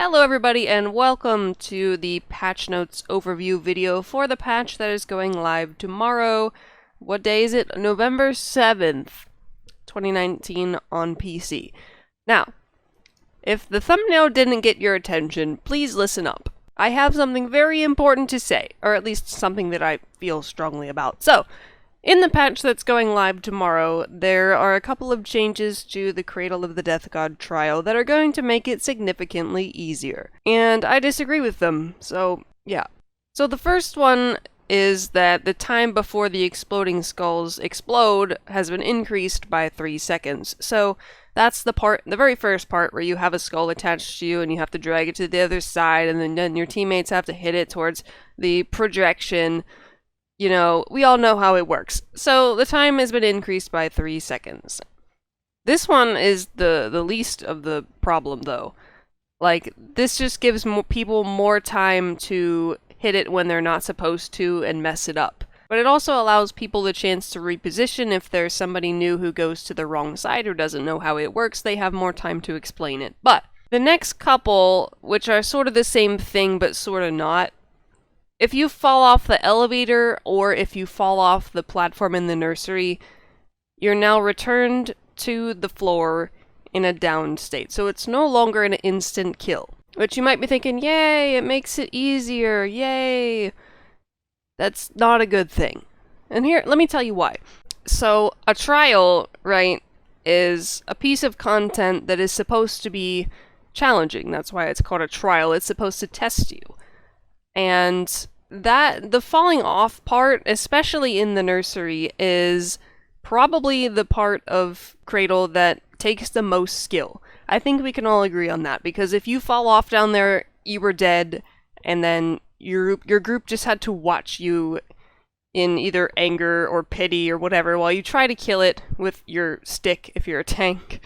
Hello everybody and welcome to the patch notes overview video for the patch that is going live tomorrow. What day is it? November 7th, 2019 on PC. Now, if the thumbnail didn't get your attention, please listen up. I have something very important to say, or at least something that I feel strongly about. So, in the patch that's going live tomorrow, there are a couple of changes to the Cradle of the Death God trial that are going to make it significantly easier. And I disagree with them, so yeah. So the first one is that the time before the exploding skulls explode has been increased by 3 seconds. So that's the very first part where you have a skull attached to you and you have to drag it to the other side, and then your teammates have to hit it towards the projection. You know, we all know how it works. So the time has been increased by 3 seconds. This one is the least of the problem, though. Like, this just gives people more time to hit it when they're not supposed to and mess it up. But it also allows people the chance to reposition. If there's somebody new who goes to the wrong side or doesn't know how it works, they have more time to explain it. But the next couple, which are sort of the same thing but sort of not, if you fall off the elevator, or if you fall off the platform in the nursery, you're now returned to the floor in a downed state. So it's no longer an instant kill. Which you might be thinking, yay, it makes it easier, yay. That's not a good thing. And here, let me tell you why. So, a trial, right, is a piece of content that is supposed to be challenging. That's why it's called a trial. It's supposed to test you. And the falling off part, especially in the nursery, is probably the part of Cradle that takes the most skill. I think we can all agree on that, because if you fall off down there, you were dead, and then your group just had to watch you in either anger or pity or whatever while you try to kill it with your stick if you're a tank.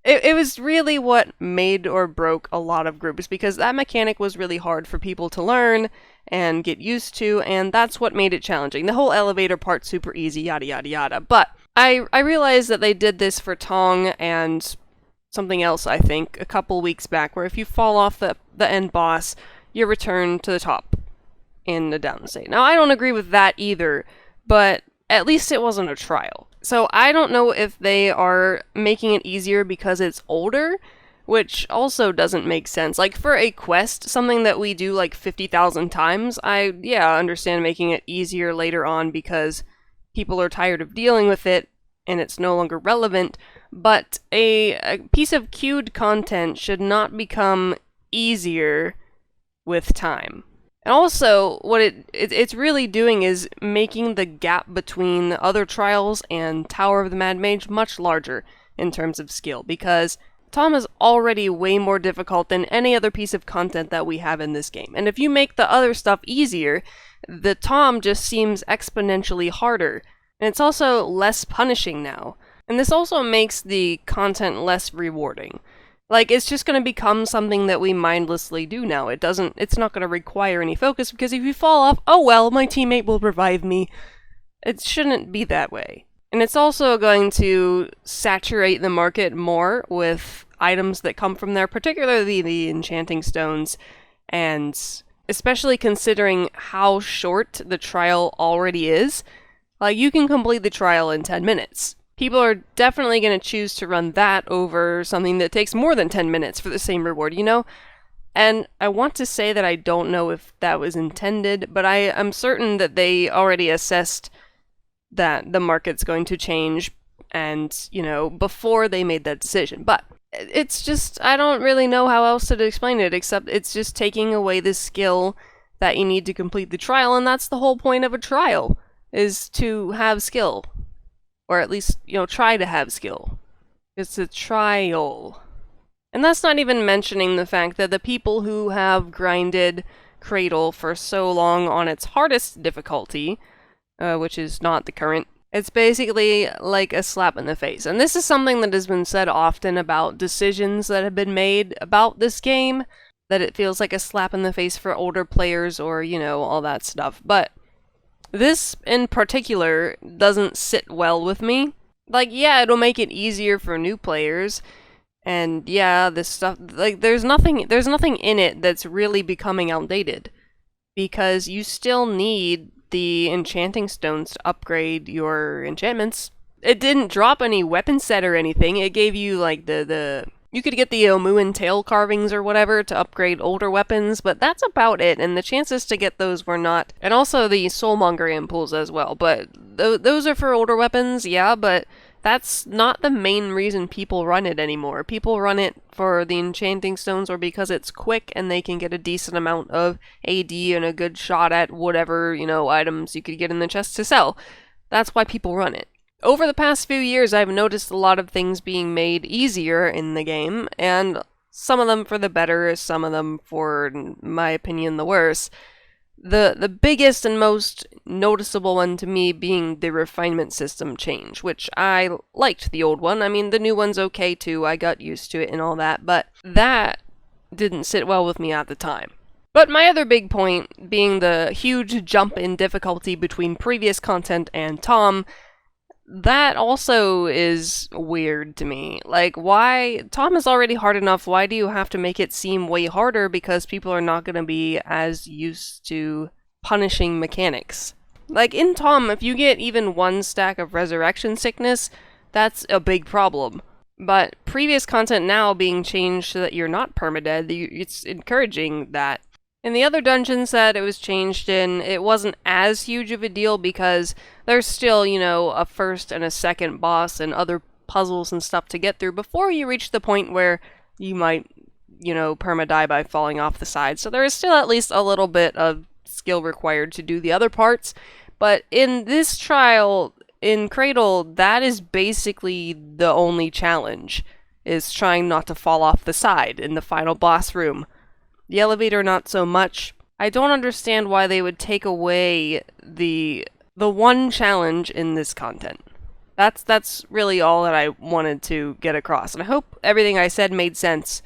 It was really what made or broke a lot of groups, because that mechanic was really hard for people to learn and get used to, and that's what made it challenging. The whole elevator part, super easy, yada yada yada. But I realized that they did this for Tong and something else, I think, a couple weeks back, where if you fall off the end boss, you're returned to the top in the down state. Now, I don't agree with that either, but at least it wasn't a trial. So I don't know if they are making it easier because it's older, which also doesn't make sense. Like, for a quest, something that we do like 50,000 times, I understand making it easier later on because people are tired of dealing with it and it's no longer relevant, but a piece of queued content should not become easier with time. And also, what it's really doing is making the gap between the other trials and Tower of the Mad Mage much larger in terms of skill, because Tom is already way more difficult than any other piece of content that we have in this game. And if you make the other stuff easier, the Tom just seems exponentially harder. And it's also less punishing now. And this also makes the content less rewarding. Like, it's just going to become something that we mindlessly do now. It's not going to require any focus, because if you fall off, oh well, my teammate will revive me. It shouldn't be that way. And it's also going to saturate the market more with items that come from there, particularly the enchanting stones, and especially considering how short the trial already is. Like, you can complete the trial in 10 minutes. People are definitely going to choose to run that over something that takes more than 10 minutes for the same reward, you know? And I want to say that I don't know if that was intended, but I'm certain that they already assessed that the market's going to change, and, you know, before they made that decision. But it's just, I don't really know how else to explain it, except it's just taking away the skill that you need to complete the trial, and that's the whole point of a trial, is to have skill. Or at least, you know, try to have skill. It's a trial. And that's not even mentioning the fact that the people who have grinded Cradle for so long on its hardest difficulty, which is not the current, it's basically like a slap in the face. And this is something that has been said often about decisions that have been made about this game, that it feels like a slap in the face for older players, or, you know, all that stuff. But this, in particular, doesn't sit well with me. Like, yeah, it'll make it easier for new players, And yeah, this stuff, like, there's nothing in it that's really becoming outdated. Because you still need the enchanting stones to upgrade your enchantments. It didn't drop any weapon set or anything. It gave you, like, you could get the Omuan tail carvings or whatever to upgrade older weapons, but that's about it, and the chances to get those were not. And also the Soulmonger ampoules as well, but those are for older weapons, yeah, but that's not the main reason people run it anymore. People run it for the enchanting stones or because it's quick and they can get a decent amount of AD and a good shot at whatever, items you could get in the chest to sell. That's why people run it. Over the past few years, I've noticed a lot of things being made easier in the game, and some of them for the better, some of them for, in my opinion, the worse. The biggest and most noticeable one to me being the refinement system change, which I liked the old one. I mean, the new one's okay too, I got used to it and all that, but that didn't sit well with me at the time. But my other big point being the huge jump in difficulty between previous content and Tom, that also is weird to me. Like, why? Tom is already hard enough, why do you have to make it seem way harder because people are not going to be as used to punishing mechanics? Like, in Tom, if you get even one stack of resurrection sickness, that's a big problem. But previous content now being changed so that you're not permadead, it's encouraging that. In the other dungeons that it was changed in, it wasn't as huge of a deal because there's still, a first and a second boss and other puzzles and stuff to get through before you reach the point where you might, perma-die by falling off the side. So there is still at least a little bit of skill required to do the other parts. But in this trial, in Cradle, that is basically the only challenge, is trying not to fall off the side in the final boss room. The elevator, not so much. I don't understand why they would take away the one challenge in this content. That's really all that I wanted to get across, and I hope everything I said made sense.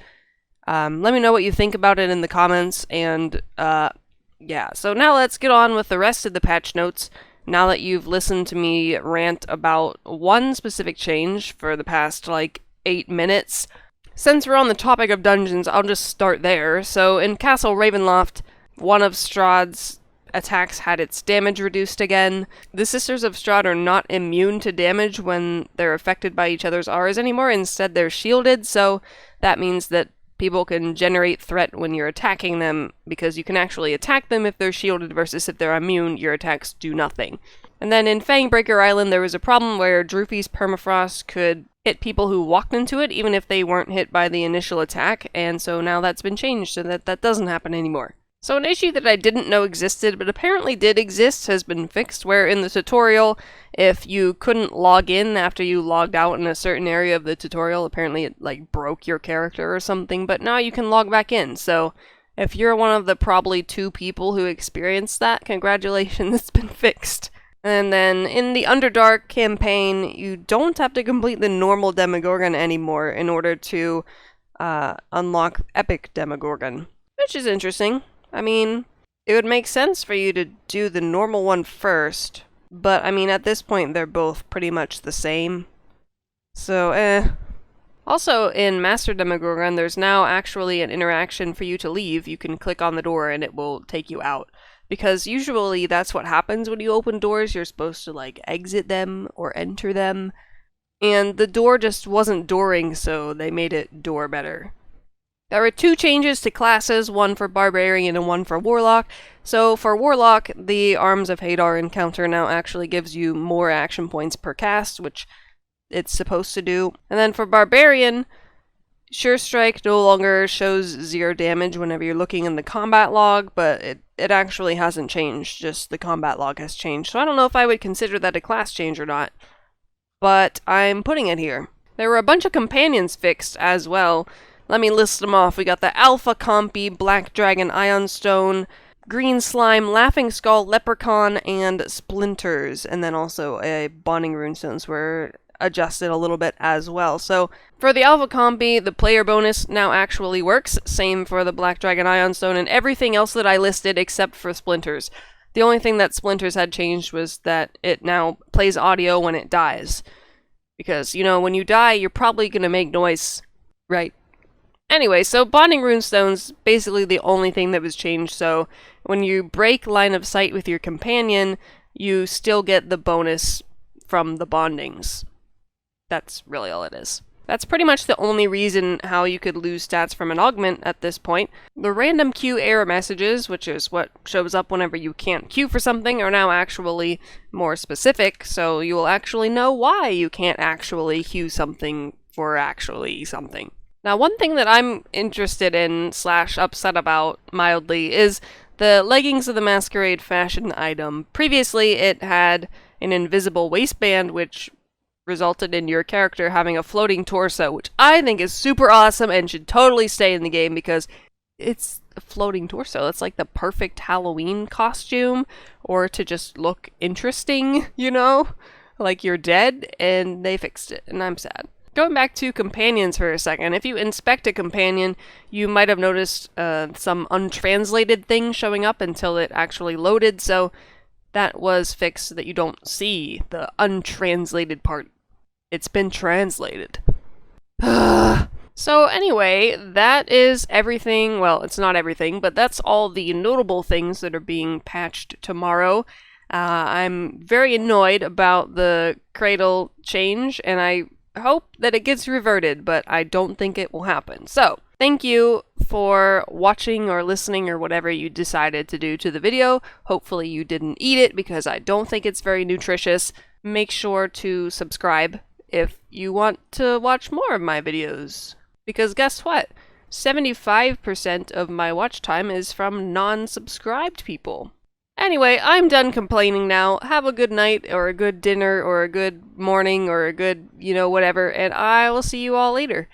Let me know what you think about it in the comments, and yeah. So now let's get on with the rest of the patch notes. Now that you've listened to me rant about one specific change for the past, 8 minutes, since we're on the topic of dungeons, I'll just start there. So in Castle Ravenloft, one of Strahd's attacks had its damage reduced again. The Sisters of Strahd are not immune to damage when they're affected by each other's auras anymore. Instead, they're shielded, so that means that people can generate threat when you're attacking them, because you can actually attack them if they're shielded versus if they're immune, your attacks do nothing. And then in Fangbreaker Island, there was a problem where Drufy's permafrost could hit people who walked into it, even if they weren't hit by the initial attack, and so now that's been changed so that doesn't happen anymore. So an issue that I didn't know existed, but apparently did exist, has been fixed, where in the tutorial, if you couldn't log in after you logged out in a certain area of the tutorial, apparently it, broke your character or something, but now you can log back in, so if you're one of the probably 2 people who experienced that, congratulations, it's been fixed. And then in the Underdark campaign, you don't have to complete the normal Demogorgon anymore in order to unlock Epic Demogorgon, which is interesting. I mean, it would make sense for you to do the normal one first, but I mean, at this point, they're both pretty much the same. So, Also, in Master Demogorgon, there's now actually an interaction for you to leave. You can click on the door and it will take you out. Because usually that's what happens when you open doors, you're supposed to, exit them or enter them. And the door just wasn't dooring, so they made it door better. There were 2 changes to classes, one for Barbarian and one for Warlock. So for Warlock, the Arms of Hadar encounter now actually gives you more action points per cast, which it's supposed to do. And then for Barbarian, Sure Strike no longer shows 0 damage whenever you're looking in the combat log, but it actually hasn't changed, just the combat log has changed. So I don't know if I would consider that a class change or not, but I'm putting it here. There were a bunch of companions fixed as well. Let me list them off. We got the Alpha Compy, Black Dragon Ion Stone, Green Slime, Laughing Skull, Leprechaun, and Splinters, and then also a Bonding Runestones were adjusted a little bit as well. So for the Alpha Compy, the player bonus now actually works. Same for the Black Dragon Ion Stone and everything else that I listed except for Splinters. The only thing that Splinters had changed was that it now plays audio when it dies. Because, when you die, you're probably going to make noise. Right. Anyway, so bonding runestones basically the only thing that was changed. So when you break line of sight with your companion, you still get the bonus from the bondings. That's really all it is. That's pretty much the only reason how you could lose stats from an augment at this point. The random queue error messages, which is what shows up whenever you can't queue for something, are now actually more specific, so you will actually know why you can't actually queue something for actually something. Now, one thing that I'm interested in / upset about mildly is the Leggings of the Masquerade fashion item. Previously, it had an invisible waistband, which resulted in your character having a floating torso, which I think is super awesome and should totally stay in the game because it's a floating torso. It's like the perfect Halloween costume, or to just look interesting, you know? Like you're dead, and they fixed it, and I'm sad. Going back to companions for a second, if you inspect a companion, you might have noticed some untranslated thing showing up until it actually loaded, so that was fixed so that you don't see the untranslated part. It's been translated. So anyway, that is everything. Well, it's not everything, but that's all the notable things that are being patched tomorrow. I'm very annoyed about the Cradle change, and I hope that it gets reverted, but I don't think it will happen. So, thank you for watching or listening or whatever you decided to do to the video. Hopefully you didn't eat it because I don't think it's very nutritious. Make sure to subscribe if you want to watch more of my videos. Because guess what? 75% of my watch time is from non-subscribed people. Anyway, I'm done complaining now. Have a good night, or a good dinner, or a good morning, or a good, whatever, and I will see you all later.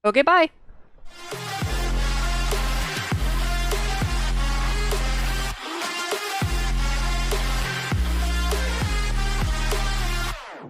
Okay, bye!